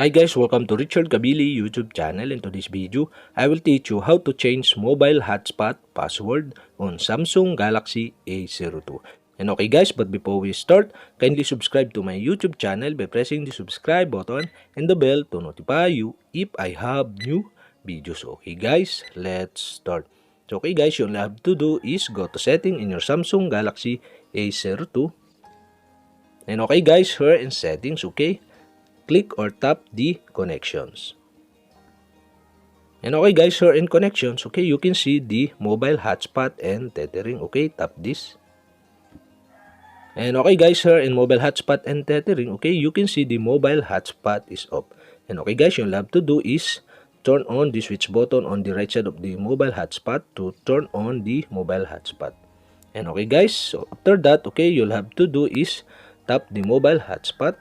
Hi guys, welcome to Richard Cabile YouTube channel. In today's video, I will teach you how to change mobile hotspot password on Samsung Galaxy A02. And okay guys, but before we start, kindly subscribe to my YouTube channel by pressing the subscribe button and the bell to notify you if I have new videos. Okay guys, let's start. So okay guys, you all have to do is go to setting in your Samsung Galaxy A02. And okay guys, here in settings, okay, click or tap the connections. And okay guys, here in connections, okay, you can see the mobile hotspot and tethering. Okay, tap this. And okay guys, here in mobile hotspot and tethering, okay, you can see the mobile hotspot is off. And okay guys, you'll have to do is turn on the switch button on the right side of the mobile hotspot to turn on the mobile hotspot. And okay guys, so after that, okay, you'll have to do is tap the mobile hotspot.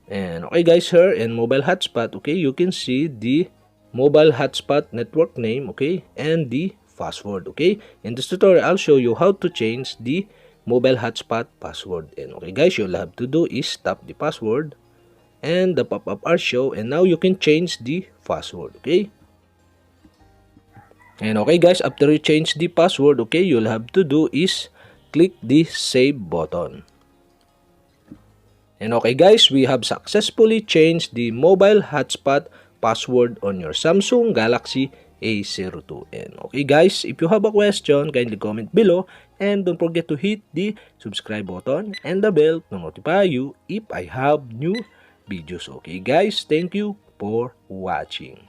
And okay guys, here in mobile hotspot, okay, you can see the mobile hotspot network name, okay, and the password. Okay, in this tutorial I'll show you how to change the mobile hotspot password. And okay guys, you'll have to do is tap the password and the pop-up are show, and now you can change the password. Okay, and okay guys, after you change the password, okay, you'll have to do is click the save button. And okay guys, we have successfully changed the mobile hotspot password on your Samsung Galaxy A02. And okay guys, if you have a question, kindly comment below and don't forget to hit the subscribe button and the bell to notify you if I have new videos. Okay guys, thank you for watching.